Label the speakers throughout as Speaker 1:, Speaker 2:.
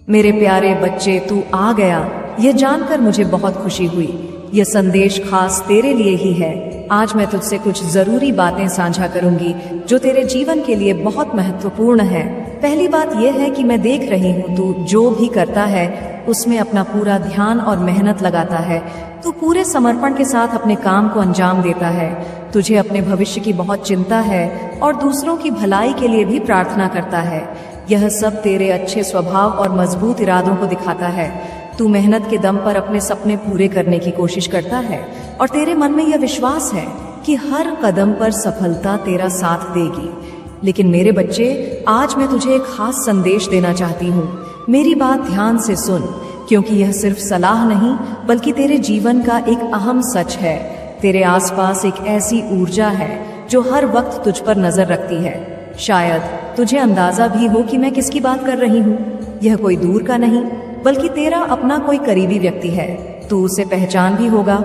Speaker 1: मेरे प्यारे बच्चे, तू आ गया, यह जानकर मुझे बहुत खुशी हुई। यह संदेश खास तेरे लिए ही है। आज मैं तुझसे कुछ जरूरी बातें साझा करूंगी जो तेरे जीवन के लिए बहुत महत्वपूर्ण है। पहली बात यह है कि मैं देख रही हूँ तू जो भी करता है उसमें अपना पूरा ध्यान और मेहनत लगाता है। तू पूरे समर्पण के साथ अपने काम को अंजाम देता है। तुझे अपने भविष्य की बहुत चिंता है और दूसरों की भलाई के लिए भी प्रार्थना करता है। यह सब तेरे अच्छे स्वभाव और मजबूत इरादों को दिखाता है। तू मेहनत के दम पर अपने सपने पूरे करने की कोशिश करता है और तेरे मन में यह विश्वास है कि हर कदम पर सफलता तेरा साथ देगी। लेकिन मेरे बच्चे, आज मैं तुझे एक खास संदेश देना चाहती हूँ। मेरी बात ध्यान से सुन, क्योंकि यह सिर्फ सलाह नहीं बल्कि तेरे जीवन का एक अहम सच है। तेरे आसपास एक ऐसी ऊर्जा है जो हर वक्त तुझ पर नजर रखती है। शायद तुझे अंदाजा भी हो कि मैं किसकी बात कर रही हूँ। यह कोई दूर का नहीं बल्कि तेरा अपना कोई करीबी व्यक्ति है। तू उसे पहचान भी होगा,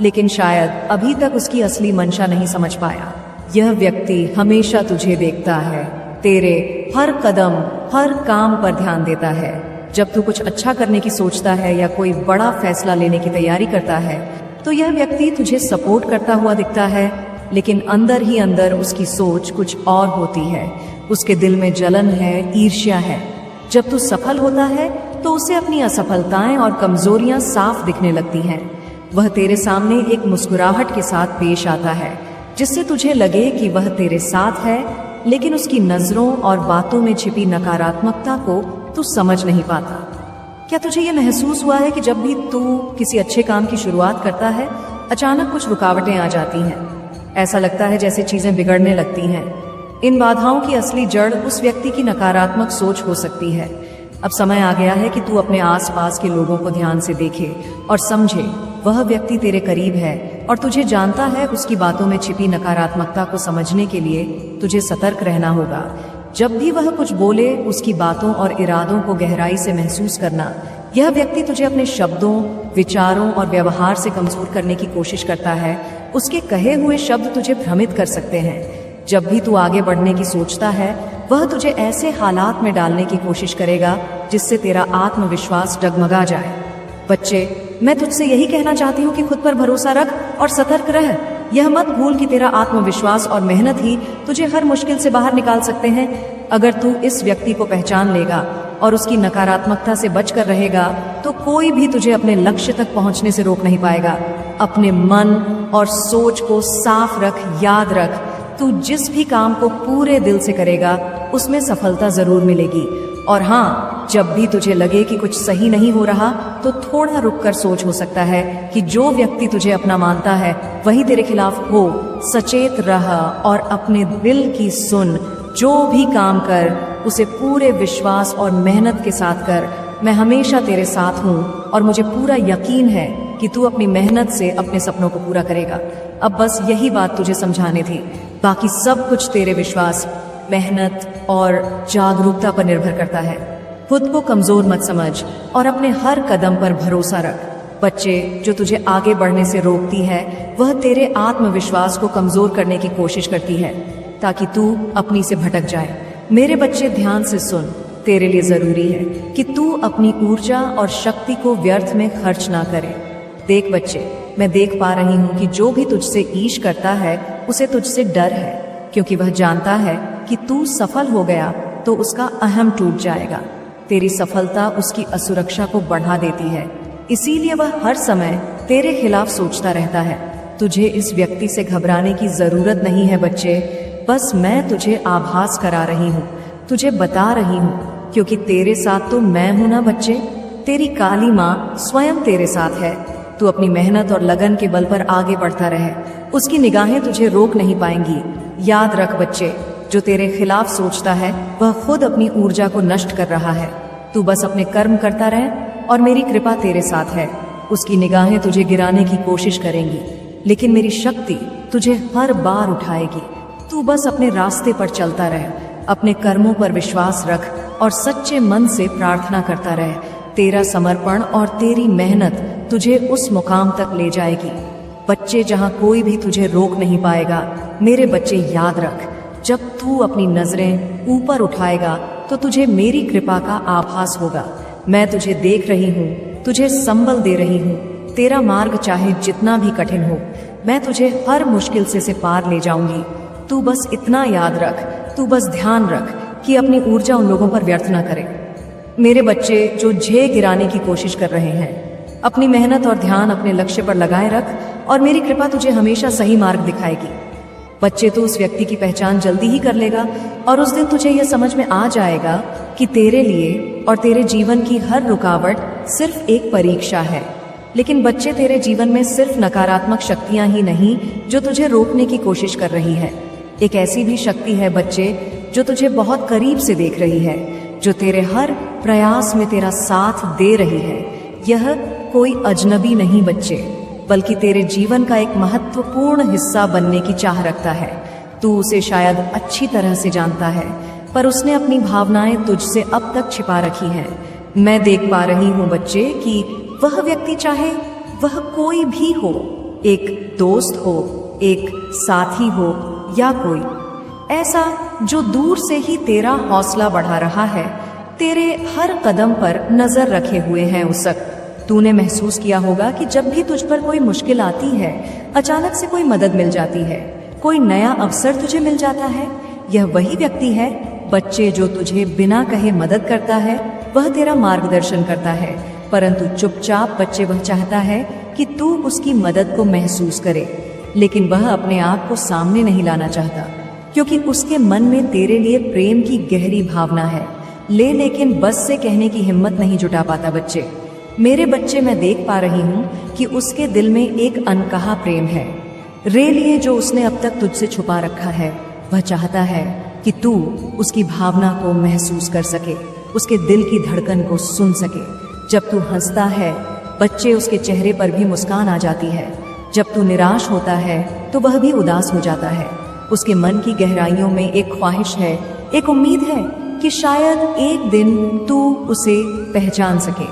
Speaker 1: लेकिन शायद अभी तक उसकी असली मंशा नहीं समझ पाया। यह व्यक्ति हमेशा तुझे देखता है, तेरे हर कदम हर काम पर ध्यान देता है। जब तू कुछ अच्छा करने की सोचता है या कोई बड़ा फैसला लेने की तैयारी करता है तो यह व्यक्ति तुझे सपोर्ट करता हुआ दिखता है, लेकिन अंदर ही अंदर उसकी सोच कुछ और होती है। उसके दिल में जलन है, ईर्ष्या है। जब तू सफल होता है तो उसे अपनी असफलताएं और कमजोरियां साफ दिखने लगती हैं। वह तेरे सामने एक मुस्कुराहट के साथ पेश आता है, जिससे तुझे लगे कि वह तेरे साथ है, लेकिन उसकी नजरों और बातों में छिपी नकारात्मकता को तू समझ नहीं पाता। क्या तुझे यह महसूस हुआ है कि जब भी तू किसी अच्छे काम की शुरुआत करता है, अचानक कुछ रुकावटें आ जाती हैं? ऐसा लगता है जैसे चीजें बिगड़ने लगती हैं। इन बाधाओं की असली जड़ उस व्यक्ति की नकारात्मक सोच हो सकती है। अब समय आ गया है कि तू अपने आसपास के लोगों को ध्यान से देखे और समझे। वह व्यक्ति तेरे करीब है और तुझे जानता है। उसकी बातों में छिपी नकारात्मकता को समझने के लिए तुझे सतर्क रहना होगा। जब भी वह कुछ बोले, उसकी बातों और इरादों को गहराई से महसूस करना। यह व्यक्ति तुझे अपने शब्दों, विचारों और व्यवहार से कमजोर करने की कोशिश करता है। उसके कहे हुए शब्द तुझे भ्रमित कर सकते हैं। जब भी तू आगे बढ़ने की सोचता है, वह तुझे ऐसे हालात में डालने की कोशिश करेगा जिससे तेरा आत्मविश्वास डगमगा जाए। बच्चे, मैं तुझसे यही कहना चाहती हूँ कि खुद पर भरोसा रख और सतर्क रह। यह मत भूल कि तेरा आत्मविश्वास और मेहनत ही तुझे हर मुश्किल से बाहर निकाल सकते हैं। अगर तू इस व्यक्ति को पहचान लेगा और उसकी नकारात्मकता से बचकर रहेगा तो कोई भी तुझे अपने लक्ष्य तक पहुंचने से रोक नहीं पाएगा। अपने मन और सोच को साफ रख। याद रख, तू जिस भी काम को पूरे दिल से करेगा उसमें सफलता जरूर मिलेगी। और हाँ, जब भी तुझे लगे कि कुछ सही नहीं हो रहा तो थोड़ा रुककर सोच। हो सकता है कि जो व्यक्ति तुझे अपना मानता है वही तेरे खिलाफ हो। सचेत रह और अपने दिल की सुन। जो भी काम कर उसे पूरे विश्वास और मेहनत के साथ कर। मैं हमेशा तेरे साथ हूँ और मुझे पूरा यकीन है कि तू अपनी मेहनत से अपने सपनों को पूरा करेगा। अब बस यही बात तुझे समझानी थी। बाकी सब कुछ तेरे विश्वास, मेहनत और जागरूकता पर निर्भर करता है। खुद को कमजोर मत समझ और अपने हर कदम पर भरोसा रख। बच्चे, जो तुझे आगे बढ़ने से रोकती है वह तेरे आत्मविश्वास को कमजोर करने की कोशिश करती है ताकि तू अपनी से भटक जाए। मेरे बच्चे, ध्यान से सुन। तेरे लिए जरूरी है कि तू अपनी ऊर्जा और शक्ति को व्यर्थ में खर्च ना करे। देख बच्चे, मैं देख पा रही हूँ कि जो भी तुझसे ईर्ष्या करता है उसे तुझसे डर है, क्योंकि वह जानता है कि तू सफल हो गया तो उसका अहम टूट जाएगा। तेरी सफलता उसकी असुरक्षा को बढ़ा देती है, इसीलिए वह हर समय तेरे खिलाफ सोचता रहता है। तुझे इस व्यक्ति से घबराने की जरूरत नहीं है बच्चे। बस मैं तुझे आभास करा रही हूँ, तुझे बता रही हूँ, क्योंकि तेरे साथ तो मैं हूं ना बच्चे। तेरी काली माँ स्वयं तेरे साथ है। तू अपनी मेहनत और लगन के बल पर आगे बढ़ता रहे। उसकी निगाहें तुझे रोक नहीं पाएंगी। याद रख बच्चे, जो तेरे खिलाफ सोचता है वह खुद अपनी ऊर्जा को नष्ट कर रहा है। तू बस अपने कर्म करता रहे और मेरी कृपा तेरे साथ है। उसकी निगाहें तुझे गिराने की कोशिश करेंगी, लेकिन मेरी शक्ति तुझे हर बार उठाएगी। तू बस अपने रास्ते पर चलता रहे, अपने कर्मों पर विश्वास रख और सच्चे मन से प्रार्थना करता रहे। तेरा समर्पण और तेरी मेहनत तुझे उस मुकाम तक ले जाएगी बच्चे, जहां कोई भी तुझे रोक नहीं पाएगा। मेरे बच्चे, याद रख, जब तू अपनी नजरें ऊपर उठाएगा तो तुझे मेरी कृपा का आभास होगा। मैं तुझे देख रही हूँ, तुझे संबल दे रही हूँ। तेरा मार्ग चाहे जितना भी कठिन हो, मैं तुझे हर मुश्किल से पार ले जाऊंगी। तू बस इतना याद रख, तू बस ध्यान रख कि अपनी ऊर्जा उन लोगों पर व्यर्थ ना करे। मेरे बच्चे जो झे गिराने की कोशिश कर रहे हैं, अपनी मेहनत और ध्यान अपने लक्ष्य पर लगाए रख और मेरी कृपा तुझे हमेशा सही मार्ग दिखाएगी। बच्चे, तो उस व्यक्ति की पहचान जल्दी ही कर लेगा और उस दिन तुझे यह समझ में आ जाएगा कि तेरे लिए और तेरे जीवन की हर रुकावट सिर्फ एक परीक्षा है। लेकिन बच्चे, तेरे जीवन में सिर्फ नकारात्मक शक्तियां ही नहीं जो तुझे रोकने की कोशिश कर रही है। एक ऐसी भी शक्ति है बच्चे जो तुझे बहुत करीब से देख रही है, जो तेरे हर प्रयास में तेरा साथ दे रही है। यह कोई अजनबी नहीं बच्चे, बल्कि तेरे जीवन का एक महत्वपूर्ण हिस्सा बनने की चाह रखता है। तू उसे शायद अच्छी तरह से जानता है, पर उसने अपनी भावनाएं तुझसे अब तक छिपा रखी हैं। मैं देख पा रही हूँ बच्चे कि वह व्यक्ति, चाहे वह कोई भी हो, एक दोस्त हो, एक साथी हो या कोई ऐसा जो दूर से ही तेरा हौसला बढ़ा रहा है, तेरे हर कदम पर नजर रखे हुए हैं उस वक्त। तूने महसूस किया होगा कि जब भी तुझ पर कोई मुश्किल आती है, अचानक से कोई मदद मिल जाती है, कोई नया अवसर तुझे मिल जाता है। यह वही व्यक्ति है बच्चे जो तुझे बिना कहे मदद करता है, वह तेरा मार्गदर्शन करता है, परंतु चुपचाप बच्चे वह चाहता है कि तू उसकी मदद को महसूस करे। लेकिन वह अपने आप को सामने नहीं लाना चाहता, क्योंकि उसके मन में तेरे लिए प्रेम की गहरी भावना है, लेकिन बस से कहने की हिम्मत नहीं जुटा पाता बच्चे। मेरे बच्चे, मैं देख पा रही हूँ कि उसके दिल में एक अनकहा प्रेम है लिए जो उसने अब तक तुझसे छुपा रखा है। वह चाहता है कि तू उसकी भावना को महसूस कर सके, उसके दिल की धड़कन को सुन सके। जब तू हंसता है बच्चे, उसके चेहरे पर भी मुस्कान आ जाती है। जब तू निराश होता है तो वह भी उदास हो जाता है। उसके मन की गहराइयों में एक ख्वाहिश है, एक उम्मीद है कि शायद एक दिन तू उसे पहचान सके।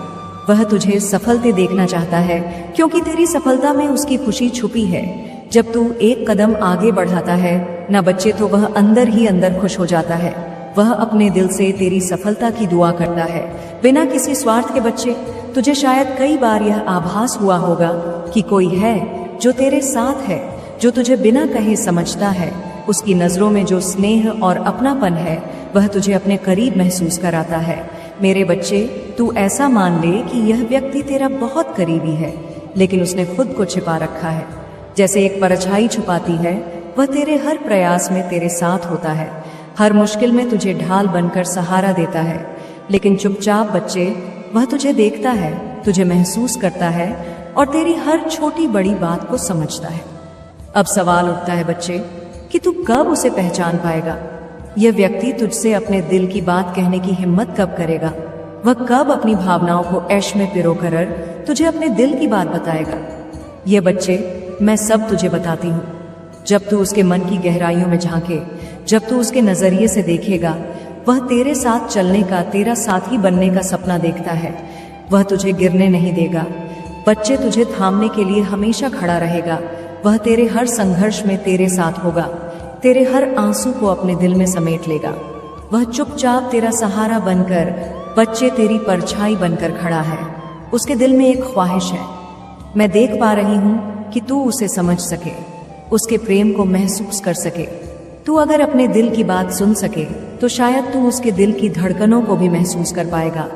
Speaker 1: वह तुझे सफलते देखना चाहता है, क्योंकि तेरी सफलता में उसकी खुशी छुपी है। जब तू एक कदम आगे बढ़ाता है ना बच्चे, तो वह अंदर ही अंदर खुश हो जाता है। वह अपने दिल से तेरी सफलता की दुआ करता है, बिना किसी स्वार्थ के बच्चे। तुझे शायद कई बार यह आभास हुआ होगा कि कोई है जो तेरे साथ है, जो तुझे बिना कहे समझता है। उसकी नजरों में जो स्नेह और अपनापन है, वह तुझे अपने करीब महसूस कराता है। मेरे बच्चे, तू ऐसा मान ले कि यह व्यक्ति तेरा बहुत करीबी है, लेकिन उसने खुद को छिपा रखा है। जैसे एक परछाई छुपाती है, वह तेरे हर प्रयास में तेरे साथ होता है, हर मुश्किल में तुझे ढाल बनकर सहारा देता है। लेकिन चुपचाप बच्चे, वह तुझे देखता है, तुझे महसूस करता है और तेरी हर छोटी बड़ी बात को समझता है। अब सवाल उठता है बच्चे कि तू कब उसे पहचान पाएगा? यह व्यक्ति तुझसे अपने दिल की बात कहने की हिम्मत कब करेगा? वह कब अपनी भावनाओं को ऐश में पिरोकर तुझे अपने दिल की बात बताएगा? ये बच्चे, मैं सब तुझे बताती हूँ। जब तू उसके मन की गहराइयों में झांके, जब तू उसके नजरिए से देखेगा, वह तेरे साथ चलने का, तेरा साथी बनने का सपना देखता है। वह तुझे गिरने नहीं देगा बच्चे, तुझे थामने के लिए हमेशा खड़ा रहेगा। वह तेरे हर संघर्ष में तेरे साथ होगा, तेरे हर आंसू को अपने दिल में समेट लेगा। वह चुपचाप तेरा सहारा बनकर बच्चे, तेरी परछाई बनकर खड़ा है। उसके दिल में एक ख्वाहिश है, मैं देख पा रही हूँ कि तू उसे समझ सके, उसके प्रेम को महसूस कर सके। तू अगर अपने दिल की बात सुन सके तो शायद तू उसके दिल की धड़कनों को भी महसूस कर पाएगा।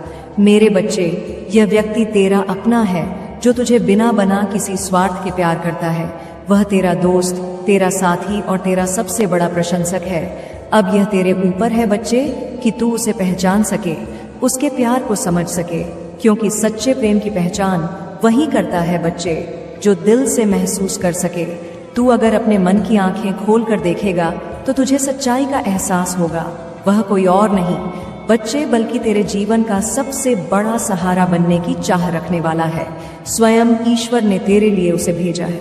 Speaker 1: मेरे बच्चे, यह व्यक्ति तेरा अपना है, जो तुझे बिना बना किसी स्वार्थ के प्यार करता है। वह तेरा दोस्त, तेरा साथी और तेरा सबसे बड़ा प्रशंसक है। अब यह तेरे ऊपर है बच्चे कि तू उसे पहचान सके, उसके प्यार को समझ सके, क्योंकि सच्चे प्रेम की पहचान वही करता है बच्चे जो दिल से महसूस कर सके। तू अगर अपने मन की आंखें खोल कर देखेगा तो तुझे सच्चाई का एहसास होगा। वह कोई और नहीं बच्चे, बल्कि तेरे जीवन का सबसे बड़ा सहारा बनने की चाह रखने वाला है। स्वयं ईश्वर ने तेरे लिए उसे भेजा है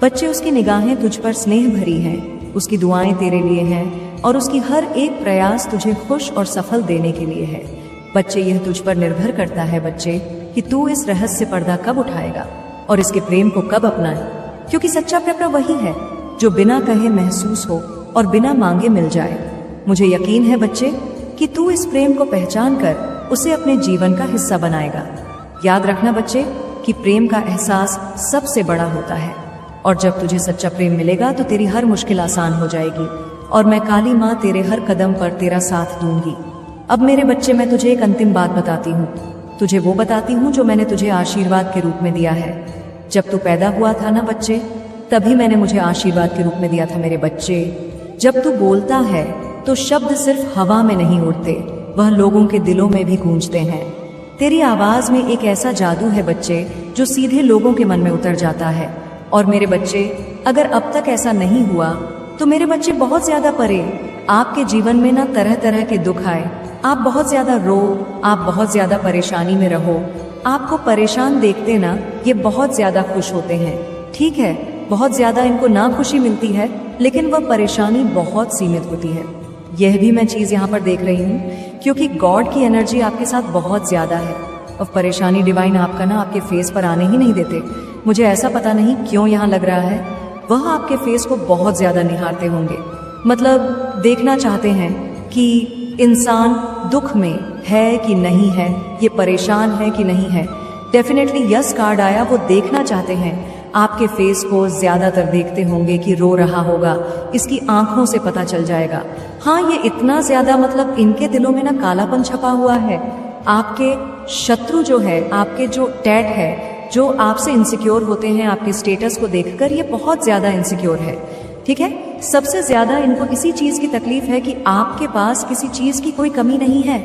Speaker 1: बच्चे। उसकी निगाहें तुझ पर स्नेह भरी हैं, उसकी दुआएं तेरे लिए हैं और उसकी हर एक प्रयास तुझे खुश और सफल देने के लिए है। बच्चे, यह तुझ पर निर्भर करता है बच्चे कि तू इस रहस्य पर्दा कब उठाएगा और इसके प्रेम को कब अपनाए, क्योंकि सच्चा प्यार वही है जो बिना कहे महसूस हो और बिना मांगे मिल जाए। मुझे यकीन है बच्चे कि तू इस प्रेम को पहचान कर उसे अपने जीवन का हिस्सा बनाएगा। याद रखना बच्चे कि प्रेम का एहसास सबसे बड़ा होता है, और जब तुझे सच्चा प्रेम मिलेगा तो तेरी हर मुश्किल आसान हो जाएगी, और मैं काली माँ तेरे हर कदम पर तेरा साथ दूंगी। अब मेरे बच्चे, मैं तुझे एक अंतिम बात बताती हूँ, तुझे वो बताती हूँ जो मैंने तुझे आशीर्वाद के रूप में दिया है। जब तू पैदा हुआ था ना बच्चे, तभी मैंने मुझे आशीर्वाद के रूप में दिया था मेरे बच्चे। जब तू बोलता है तो शब्द सिर्फ हवा में नहीं उड़ते, वह लोगों के दिलों में भी गूंजते हैं। तेरी आवाज में एक ऐसा जादू है बच्चे जो सीधे लोगों के मन में उतर जाता है। और मेरे बच्चे, अगर अब तक ऐसा नहीं हुआ तो मेरे बच्चे बहुत ज्यादा परे आपके जीवन में ना तरह तरह के दुख आए, आप बहुत ज्यादा रो, आप बहुत ज्यादा परेशानी में रहो, आपको परेशान देखते ना ये बहुत ज्यादा खुश होते हैं। ठीक है, बहुत ज्यादा इनको ना खुशी मिलती है, लेकिन वह परेशानी बहुत सीमित होती है। यह भी मैं चीज यहाँ पर देख रही हूँ, क्योंकि गॉड की एनर्जी आपके साथ बहुत ज्यादा है, और परेशानी डिवाइन आपका ना आपके फेस पर आने ही नहीं देते। मुझे ऐसा पता नहीं क्यों यहाँ लग रहा है, वह आपके फेस को बहुत ज्यादा निहारते होंगे, मतलब देखना चाहते हैं कि इंसान दुख में है कि नहीं है, ये परेशान है कि नहीं है। डेफिनेटली यस कार्ड आया, वो देखना चाहते हैं आपके फेस को, ज्यादातर देखते होंगे कि रो रहा होगा, इसकी आंखों से पता चल जाएगा। हाँ, ये इतना ज्यादा, मतलब इनके दिलों में ना कालापन छपा हुआ है। आपके शत्रु जो है, आपके जो टैट है, जो आपसे इनसिक्योर होते हैं आपके स्टेटस को देखकर, ये बहुत ज्यादा इनसिक्योर है। ठीक है, सबसे ज्यादा इनको इसी चीज की तकलीफ है कि आपके पास किसी चीज की कोई कमी नहीं है।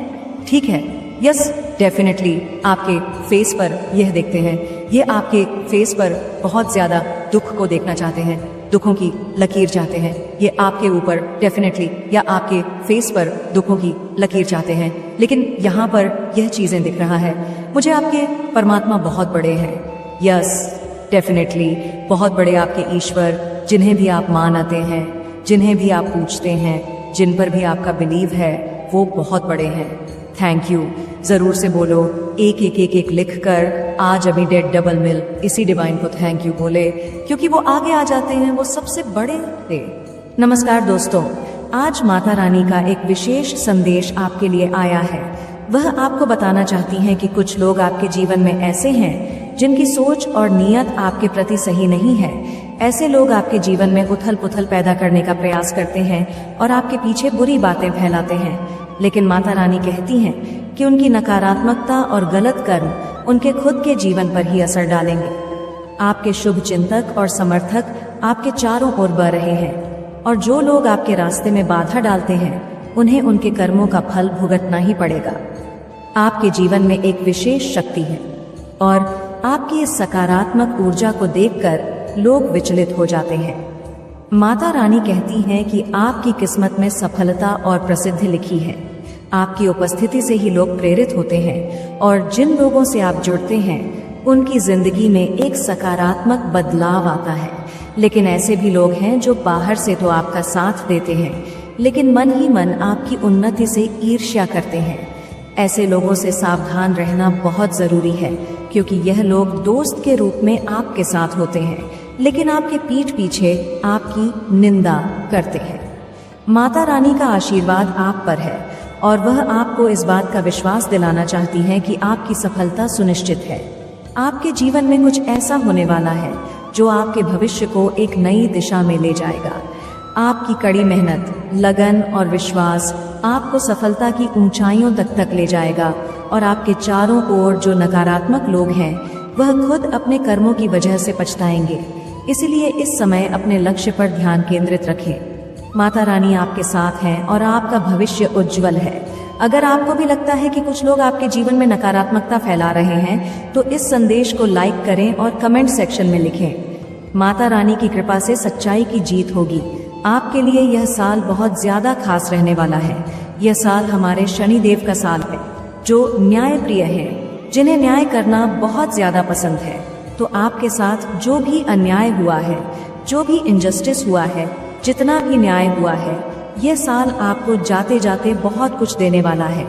Speaker 1: ठीक है, यस, डेफिनेटली आपके फेस पर यह देखते हैं, ये आपके फेस पर बहुत ज्यादा दुख को देखना चाहते हैं, दुखों की लकीर चाहते हैं, ये आपके ऊपर डेफिनेटली, या आपके फेस पर दुखों की लकीर चाहते हैं। लेकिन यहाँ पर यह चीजें दिख रहा है, मुझे आपके परमात्मा बहुत बड़े हैं। यस, डेफिनेटली बहुत बड़े आपके ईश्वर, जिन्हें भी आप मानते हैं, जिन्हें भी आप पूछते हैं, जिन पर भी आपका बिलीव है, वो बहुत बड़े हैं। थैंक यू जरूर से बोलो, एक एक एक एक लिख कर आज अभी डेड डबल मिल इसी डिवाइन को थैंक यू बोले, क्योंकि वो आगे आ जाते हैं, वो सबसे बड़े थे। नमस्कार दोस्तों, आज माता रानी का एक विशेष संदेश आपके लिए आया है। वह आपको बताना चाहती हैं कि कुछ लोग आपके जीवन में ऐसे हैं जिनकी सोच और नीयत आपके प्रति सही नहीं है। ऐसे लोग आपके जीवन में उथल पुथल पैदा करने का प्रयास करते हैं और आपके पीछे बुरी बातें फैलाते हैं, लेकिन माता रानी कहती हैं कि उनकी नकारात्मकता और गलत कर्म उनके खुद के जीवन पर ही असर डालेंगे। आपके शुभ चिंतक और समर्थक आपके चारों ओर बह रहे हैं, और जो लोग आपके रास्ते में बाधा डालते हैं उन्हें उनके कर्मों का फल भुगतना ही पड़ेगा। आपके जीवन में एक विशेष शक्ति है, और आपकी इस सकारात्मक ऊर्जा को देखकर लोग विचलित हो जाते हैं। माता रानी कहती हैं कि आपकी किस्मत में सफलता और प्रसिद्धि लिखी है। आपकी उपस्थिति से ही लोग प्रेरित होते हैं, और जिन लोगों से आप जुड़ते हैं उनकी जिंदगी में एक सकारात्मक बदलाव आता है। लेकिन ऐसे भी लोग हैं जो बाहर से तो आपका साथ देते हैं, लेकिन मन ही मन आपकी उन्नति से ईर्ष्या करते हैं। ऐसे लोगों से सावधान रहना बहुत जरूरी है, क्योंकि यह लोग दोस्त के रूप में आपके साथ होते हैं, लेकिन आपके पीठ पीछे आपकी निंदा करते हैं। माता रानी का आशीर्वाद आप पर है, और वह आपको इस बात का विश्वास दिलाना चाहती है कि आपकी सफलता सुनिश्चित है। आपके जीवन में कुछ ऐसा होने वाला है जो आपके भविष्य को एक नई दिशा में ले जाएगा। आपकी कड़ी मेहनत, लगन और विश्वास आपको सफलता की ऊंचाइयों तक ले जाएगा, और आपके चारों ओर जो नकारात्मक लोग हैं वह खुद अपने कर्मों की वजह से पछताएंगे। इसलिए इस समय अपने लक्ष्य पर ध्यान केंद्रित रखें। माता रानी आपके साथ हैं और आपका भविष्य उज्जवल है। अगर आपको भी लगता है कि कुछ लोग आपके जीवन में नकारात्मकता फैला रहे हैं, तो इस संदेश को लाइक करें और कमेंट सेक्शन में लिखें। माता रानी की कृपा से सच्चाई की जीत होगी। आपके लिए यह साल बहुत ज्यादा खास रहने वाला है। यह साल हमारे शनिदेव का साल है, जो न्याय प्रिय है, जिन्हें न्याय करना बहुत ज्यादा पसंद है। तो आपके साथ जो भी अन्याय हुआ है, जो भी इनजस्टिस हुआ है, जितना भी न्याय हुआ है, यह साल आपको जाते जाते बहुत कुछ देने वाला है।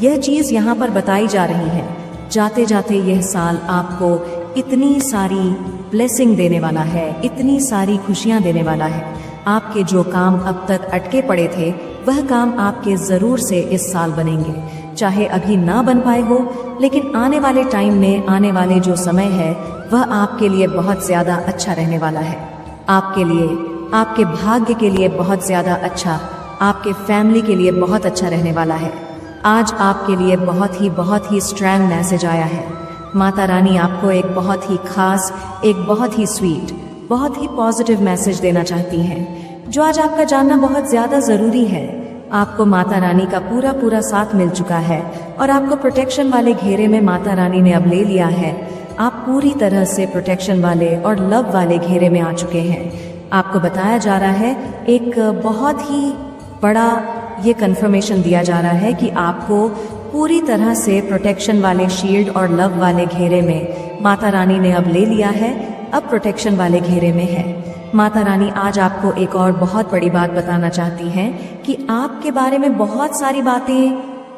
Speaker 1: यह चीज यहाँ पर बताई जा रही है। जाते जाते यह साल आपको इतनी सारी ब्लेसिंग देने वाला है, इतनी सारी खुशियाँ देने वाला है। आपके जो काम अब तक अटके पड़े थे, वह काम आपके जरूर से इस साल बनेंगे। चाहे अभी ना बन पाए हो, लेकिन आने वाले टाइम में, आने वाले जो समय है वह आपके लिए बहुत ज्यादा अच्छा रहने वाला है। आपके लिए, आपके भाग्य के लिए बहुत ज्यादा अच्छा, आपके फैमिली के लिए बहुत अच्छा रहने वाला है। आज आपके लिए बहुत ही स्ट्रॉन्ग मैसेज आया है। माता रानी आपको एक बहुत ही खास, एक बहुत ही स्वीट, बहुत ही पॉजिटिव मैसेज देना चाहती हैं, जो आज आपका जानना बहुत ज्यादा जरूरी है। आपको माता रानी का पूरा साथ मिल चुका है और आपको प्रोटेक्शन वाले घेरे में माता रानी ने अब ले लिया है। आप पूरी तरह से प्रोटेक्शन वाले और लव वाले घेरे में आ चुके हैं। आपको बताया जा रहा है, एक बहुत ही बड़ा ये कंफर्मेशन दिया जा रहा है कि आपको पूरी तरह से प्रोटेक्शन वाले शील्ड और लव वाले घेरे में माता रानी ने अब ले लिया है, अब प्रोटेक्शन वाले घेरे में है। माता रानी आज आपको एक और बहुत बड़ी बात बताना चाहती हैं कि आपके बारे में बहुत सारी बातें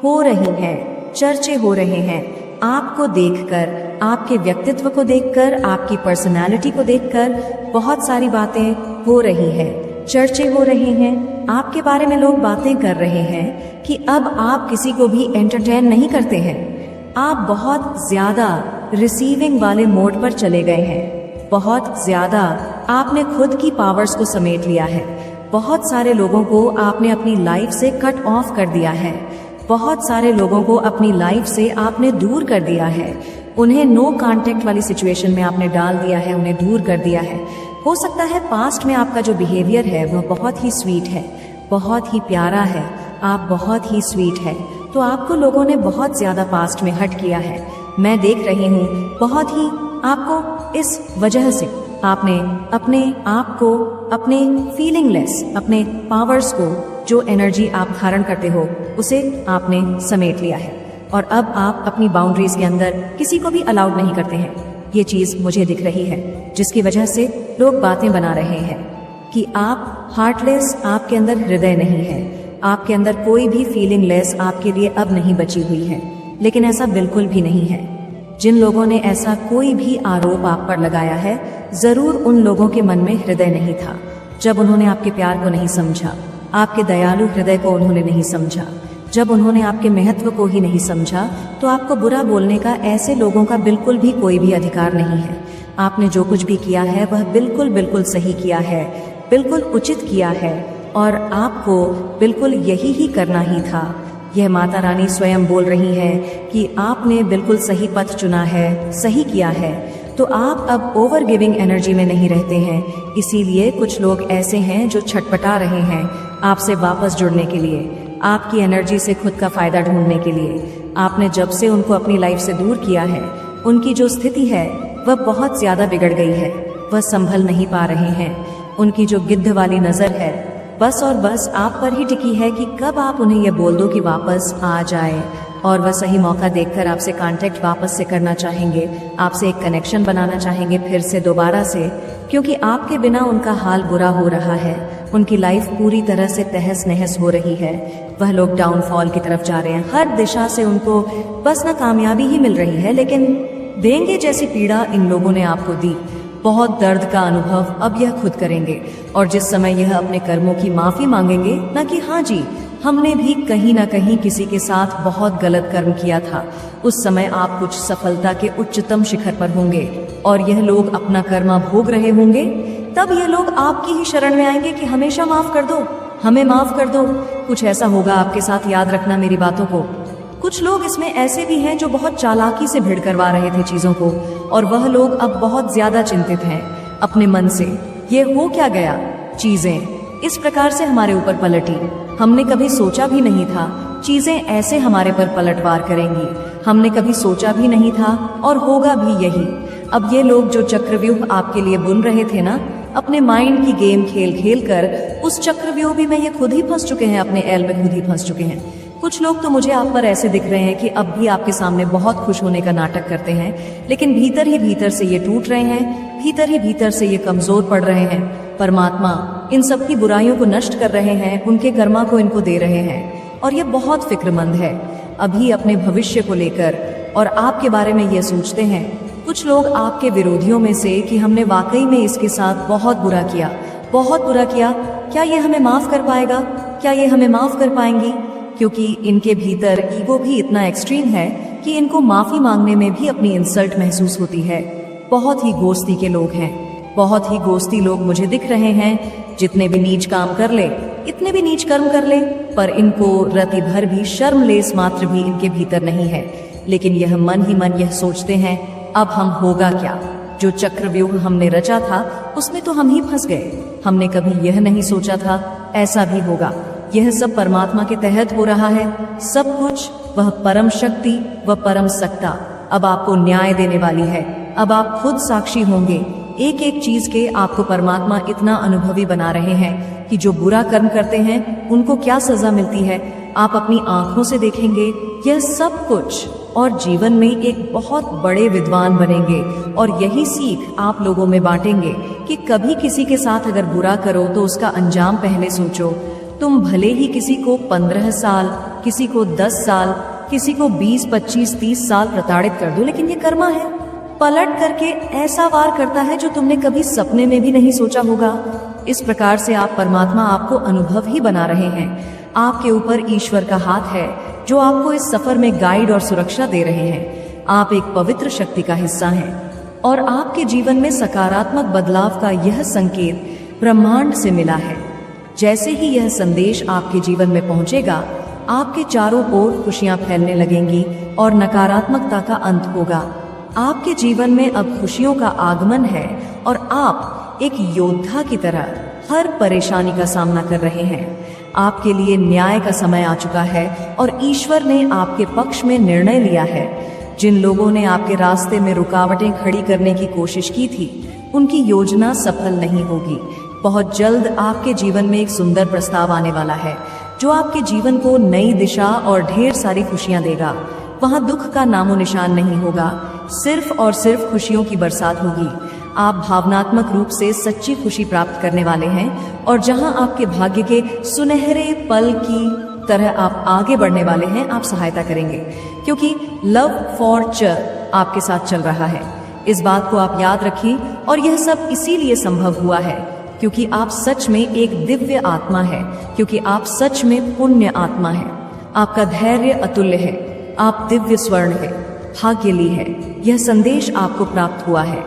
Speaker 1: हो रही हैं, चर्चे हो रहे हैं। आपको देखकर, आपके व्यक्तित्व को देखकर, आपकी पर्सनालिटी को देखकर बहुत सारी बातें हो रही हैं, चर्चे हो रहे हैं। आपके बारे में लोग बातें कर रहे हैं कि अब आप किसी को भी एंटरटेन नहीं करते हैं। आप बहुत ज्यादा रिसीविंग वाले मोड पर चले गए हैं। बहुत ज्यादा आपने खुद की पावर्स को समेट लिया है। बहुत सारे लोगों को आपने अपनी लाइफ से कट ऑफ कर दिया है। बहुत सारे लोगों को अपनी लाइफ से आपने दूर कर दिया है। उन्हें नो कांटेक्ट वाली सिचुएशन में आपने डाल दिया है, उन्हें दूर कर दिया है। हो सकता है पास्ट में आपका जो बिहेवियर है वह बहुत ही स्वीट है, बहुत ही प्यारा है, आप बहुत ही स्वीट है, तो आपको लोगों ने बहुत ज्यादा पास्ट में हर्ट किया है। मैं देख रही हूँ बहुत ही आपको, इस वजह से आपने अपने आप को, अपने फीलिंगलेस, अपने पावर्स को, जो एनर्जी आप धारण करते हो उसे आपने समेट लिया है और अब आप अपनी बाउंड्रीज के अंदर किसी को भी अलाउड नहीं करते हैं। ये चीज मुझे दिख रही है, जिसकी वजह से लोग बातें बना रहे हैं कि आप हार्टलेस, आपके अंदर हृदय नहीं है, आपके अंदर कोई भी फीलिंगलेस आपके लिए अब नहीं बची हुई है। लेकिन ऐसा बिल्कुल भी नहीं है। जिन लोगों ने ऐसा कोई भी आरोप आप पर लगाया है, जरूर उन लोगों के मन में हृदय नहीं था। जब उन्होंने आपके प्यार को नहीं समझा, आपके दयालु हृदय को उन्होंने नहीं समझा, जब उन्होंने आपके महत्व को ही नहीं समझा, तो आपको बुरा बोलने का ऐसे लोगों का बिल्कुल भी कोई भी अधिकार नहीं है। आपने जो कुछ भी किया है वह बिल्कुल सही किया है, बिल्कुल उचित किया है और आपको बिल्कुल यही ही करना ही था। यह माता रानी स्वयं बोल रही है कि आपने बिल्कुल सही पथ चुना है, सही किया है। तो आप अब ओवर गिविंग एनर्जी में नहीं रहते हैं। इसीलिए कुछ लोग ऐसे हैं जो छटपटा रहे हैं आपसे वापस जुड़ने के लिए, आपकी एनर्जी से खुद का फायदा ढूंढने के लिए। आपने जब से उनको अपनी लाइफ से दूर किया है, उनकी जो स्थिति है वह बहुत ज्यादा बिगड़ गई है, वह संभल नहीं पा रहे हैं। उनकी जो गिद्ध वाली नजर है बस और बस आप पर ही टिकी है कि कब आप उन्हें यह बोल दो कि वापस आ जाए, और वह सही मौका देखकर आपसे कांटेक्ट वापस से करना चाहेंगे, आपसे एक कनेक्शन बनाना चाहेंगे फिर से दोबारा से, क्योंकि आपके बिना उनका हाल बुरा हो रहा है। उनकी लाइफ पूरी तरह से तहस नहस हो रही है। वह लोग डाउनफॉल की तरफ जा रहे हैं। हर दिशा से उनको बस ना कामयाबी ही मिल रही है, लेकिन देंगे जैसी पीड़ा इन लोगों ने आपको दी। बहुत दर्द का अनुभव अब यह खुद करेंगे और जिस समय यह अपने कर्मों की माफी मांगेंगे, ना कि हाँ जी हमने भी कहीं ना कहीं किसी के साथ बहुत गलत कर्म किया था, उस समय आप कुछ सफलता के उच्चतम शिखर पर होंगे और यह लोग अपना कर्मा भोग रहे होंगे। तब ये लोग आपकी ही शरण में आएंगे कि हमेशा माफ कर दो, हमें माफ कर दो। कुछ ऐसा होगा आपके साथ, याद रखना मेरी बातों को। कुछ लोग इसमें ऐसे भी हैं जो बहुत चालाकी से भिड़ करवा रहे थे चीजों को, और वह लोग अब बहुत ज्यादा चिंतित हैं अपने मन से। ये हो क्या गया, चीजें इस प्रकार से हमारे ऊपर पलटी, हमने कभी सोचा भी नहीं था चीजें ऐसे हमारे पर पलटवार करेंगी, हमने कभी सोचा भी नहीं था और होगा भी यही। अब ये लोग जो चक्रव्यूह आपके लिए बुन रहे थे ना, अपने माइंड की गेम खेल खेल कर उस चक्रव्यूह भी में ये खुद ही फंस चुके हैं, अपने एल में खुद ही फंस चुके हैं। कुछ लोग तो मुझे आप पर ऐसे दिख रहे हैं कि अब भी आपके सामने बहुत खुश होने का नाटक करते हैं, लेकिन भीतर ही भीतर से ये टूट रहे हैं, भीतर ही भीतर से ये कमजोर पड़ रहे हैं। परमात्मा इन सब की बुराइयों को नष्ट कर रहे हैं, उनके कर्मा को इनको दे रहे हैं, और ये बहुत फिक्रमंद है अभी अपने भविष्य को लेकर, और आपके बारे में ये सोचते हैं कुछ लोग आपके विरोधियों में से कि हमने वाकई में इसके साथ बहुत बुरा किया, बहुत बुरा किया, क्या ये हमें माफ कर पाएगा, क्या ये हमें माफ कर पाएंगी, क्योंकि इनके भीतर ईगो भी इतना एक्सट्रीम है कि इनको माफी मांगने में भी अपनी इंसल्ट महसूस होती है। बहुत ही गोस्ती के लोग हैं, बहुत ही गोस्ती लोग मुझे दिख रहे हैं। जितने भी नीच काम कर ले, इतने भी नीच कर्म कर ले, पर इनको रति भर भी शर्मलेस मात्र भी इनके भीतर नहीं है। लेकिन यह मन ही मन यह सोचते हैं, अब हम होगा क्या? जो चक्रव्यूह हमने रचा था उसमें तो हम ही फंस गए। हमने कभी यह नहीं सोचा था ऐसा भी होगा। यह सब परमात्मा के तहत हो रहा है, सब कुछ। वह परम शक्ति व परम सत्ता अब आपको न्याय देने वाली है। अब आप खुद साक्षी होंगे। एक एक चीज के आपको परमात्मा इतना अनुभवी बना रहे हैं कि जो बुरा कर्म करते हैं उनको क्या सजा मिलती है, आप अपनी आंखों से देखेंगे यह सब कुछ। और जीवन में एक बहुत बड़े विद्वान बनेंगे। और यही सीख आप लोगों में बांटेंगे कि कभी किसी के साथ अगर बुरा करो तो उसका अंजाम पहले सोचो। तुम भले ही किसी को 15 साल, किसी को 10 साल, किसी को 20, 25, 30 साल प्रताड़ित कर दो, लेकिन ये कर्मा है, पलट करके ऐसा वार करता है जो तुमने कभी सपने में भी नहीं सोचा होगा। इस प्रकार से आप परमात्मा आपको अनुभव ही बना रहे हैं। आपके ऊपर ईश्वर का हाथ है जो आपको इस सफर में गाइड और सुरक्षा दे रहे हैं। आप एक पवित्र शक्ति का हिस्सा हैं और आपके जीवन में सकारात्मक बदलाव का यह संकेत ब्रह्मांड से मिला है। जैसे ही यह संदेश आपके जीवन में पहुंचेगा, आपके चारों ओर खुशियां फैलने लगेंगी और नकारात्मकता का अंत होगा। आपके जीवन में अब खुशियों का आगमन है और आप एक योद्धा की तरह हर परेशानी का सामना कर रहे हैं। आपके लिए न्याय का समय आ चुका है और ईश्वर ने आपके पक्ष में निर्णय लिया है। जिन लोगों ने आपके रास्ते में रुकावटें खड़ी करने की कोशिश की थी, उनकी योजना सफल नहीं होगी। बहुत जल्द आपके जीवन में एक सुंदर प्रस्ताव आने वाला है जो आपके जीवन को नई दिशा और ढेर सारी खुशियां देगा। वहां दुख का नामो निशान नहीं होगा, सिर्फ और सिर्फ खुशियों की बरसात होगी। आप भावनात्मक रूप से सच्ची खुशी प्राप्त करने वाले हैं और जहां आपके भाग्य के सुनहरे पल की तरह आप आगे बढ़ने वाले हैं, आप सहायता करेंगे क्योंकि लव फॉर चर आपके साथ चल रहा है। इस बात को आप याद रखिए और यह सब इसीलिए संभव हुआ है क्योंकि आप सच में एक दिव्य आत्मा है, क्योंकि आप सच में पुण्य आत्मा है। आपका धैर्य अतुल्य है, आप दिव्य स्वर्ण है, भाग्यली है। यह संदेश आपको प्राप्त हुआ है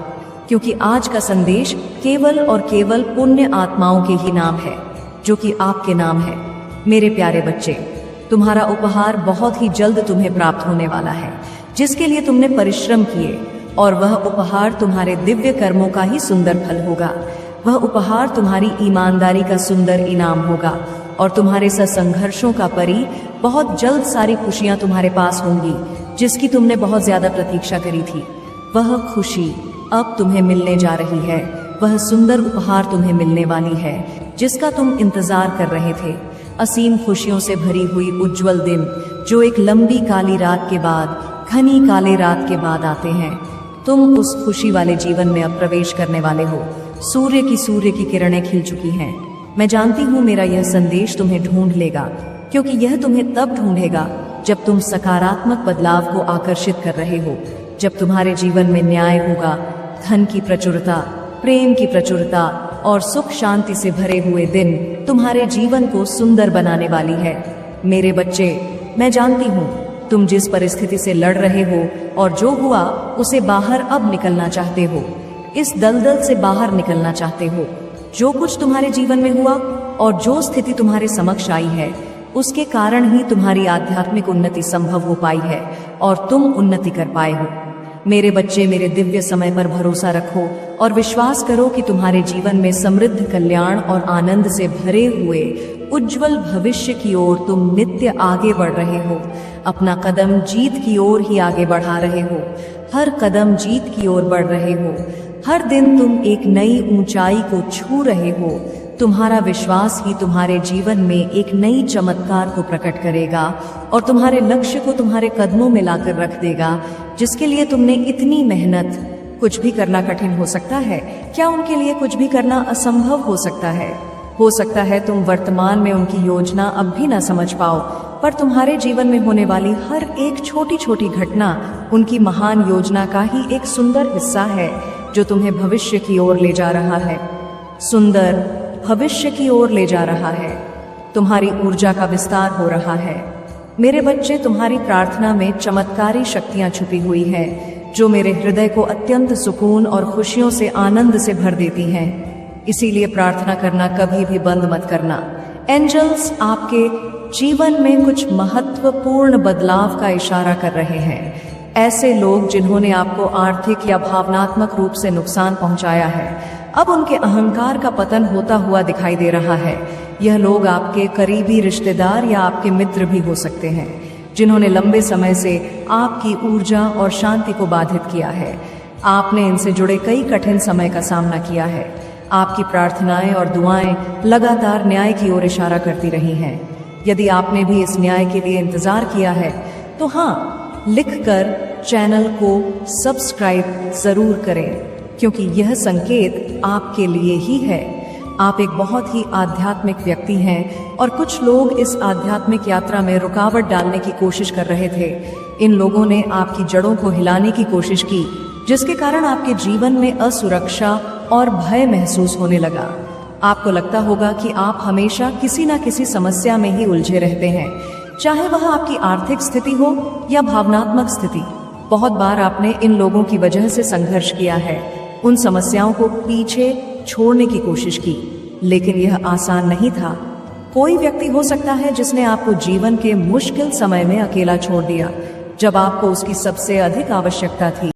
Speaker 1: क्योंकि आज का संदेश केवल और केवल पुण्य आत्माओं के ही नाम है, जो कि आपके नाम है। मेरे प्यारे बच्चे, तुम्हारा उपहार बहुत ही जल्द तुम्हें प्राप्त होने वाला है, जिसके लिए तुमने परिश्रम किए, और वह उपहार तुम्हारे दिव्य कर्मों का ही सुंदर फल होगा। वह उपहार तुम्हारी ईमानदारी का सुंदर इनाम होगा और तुम्हारे संघर्षों का परी बहुत जल्द सारी खुशियां तुम्हारे पास होंगी जिसकी तुमने बहुत ज्यादा प्रतीक्षा करी थी। वह खुशी अब तुम्हें मिलने जा रही है। वह सुंदर उपहार तुम्हें मिलने वाली है जिसका तुम इंतजार कर रहे थे। असीम खुशियों से भरी हुई उज्जवल दिन जो एक लंबी काली रात के बाद, घनी काले रात के बाद आते हैं। तुम उस खुशी वाले जीवन में अब प्रवेश करने वाले हो। सूर्य की किरणें खिल चुकी हैं। मैं जानती हूँ मेरा यह संदेश तुम्हें ढूंढ लेगा, क्योंकि यह तुम्हें तब ढूंढेगा जब तुम सकारात्मक बदलाव को आकर्षित कर रहे हो, जब तुम्हारे जीवन में न्याय होगा, धन की प्रचुरता, प्रेम की प्रचुरता और सुख शांति से भरे हुए दिन तुम्हारे जीवन को सुंदर बनाने वाली है। मेरे बच्चे, मैं जानती हूँ तुम जिस परिस्थिति से लड़ रहे हो और जो हुआ उसे बाहर अब निकलना चाहते हो। इस दलदल से बाहर निकलना चाहते हो। जो कुछ तुम्हारे जीवन में हुआ और जो स्थिति तुम्हारे समक्ष आई है, उसके कारण ही तुम्हारी आध्यात्मिक उन्नति संभव हो पाई है और तुम उन्नति कर पाए हो। मेरे बच्चे, मेरे दिव्य समय पर भरोसा रखो और विश्वास करो कि तुम्हारे जीवन में समृद्ध कल्याण और आनंद से भरे हुए उज्जवल भविष्य की ओर तुम नित्य आगे बढ़ रहे हो। अपना कदम जीत की ओर ही आगे बढ़ा रहे हो। हर कदम जीत की ओर बढ़ रहे हो। हर दिन तुम एक नई ऊंचाई को छू रहे हो। तुम्हारा विश्वास ही तुम्हारे जीवन में एक नई चमत्कार को प्रकट करेगा और तुम्हारे लक्ष्य को तुम्हारे कदमों में लाकर रख देगा, जिसके लिए तुमने इतनी मेहनत। कुछ भी करना कठिन हो सकता है, क्या उनके लिए कुछ भी करना असंभव हो सकता है? हो सकता है तुम वर्तमान में उनकी योजना अब भी ना समझ पाओ, पर तुम्हारे जीवन में होने वाली हर एक छोटी छोटी घटना उनकी महान योजना का ही एक सुंदर हिस्सा है जो तुम्हें भविष्य की ओर ले जा रहा है। सुंदर भविष्य की ओर ले जा रहा है। तुम्हारी ऊर्जा का विस्तार हो रहा है। मेरे बच्चे, तुम्हारी प्रार्थना में चमत्कारी शक्तियां छुपी हुई है जो मेरे हृदय को अत्यंत सुकून और खुशियों से आनंद से भर देती हैं। इसीलिए प्रार्थना करना कभी भी बंद मत करना। एंजल्स आपके जीवन में कुछ महत्वपूर्ण बदलाव का इशारा कर रहे हैं। ऐसे लोग जिन्होंने आपको आर्थिक या भावनात्मक रूप से नुकसान पहुंचाया है, अब उनके अहंकार का पतन होता हुआ दिखाई दे रहा है। यह लोग आपके करीबी रिश्तेदार या आपके मित्र भी हो सकते हैं, जिन्होंने लंबे समय से आपकी ऊर्जा और शांति को बाधित किया है। आपने इनसे जुड़े कई कठिन समय का सामना किया है। आपकी प्रार्थनाएं और दुआएं लगातार न्याय की ओर इशारा करती रही हैं। यदि आपने भी इस न्याय के लिए इंतजार किया है तो हाँ, लिखकर चैनल को सब्सक्राइब जरूर करें, क्योंकि यह संकेत आपके लिए ही है। आप एक बहुत ही आध्यात्मिक व्यक्ति हैं और कुछ लोग इस आध्यात्मिक यात्रा में रुकावट डालने की कोशिश कर रहे थे। इन लोगों ने आपकी जड़ों को हिलाने की कोशिश की, जिसके कारण आपके जीवन में असुरक्षा और भय महसूस होने लगा। आपको लगता होगा कि आप हमेशा किसी न किसी समस्या में ही उलझे रहते हैं, चाहे वह आपकी आर्थिक स्थिति हो या भावनात्मक स्थिति। बहुत बार आपने इन लोगों की वजह से संघर्ष किया है, उन समस्याओं को पीछे छोड़ने की कोशिश की, लेकिन यह आसान नहीं था। कोई व्यक्ति हो सकता है जिसने आपको जीवन के मुश्किल समय में अकेला छोड़ दिया, जब आपको उसकी सबसे अधिक आवश्यकता थी।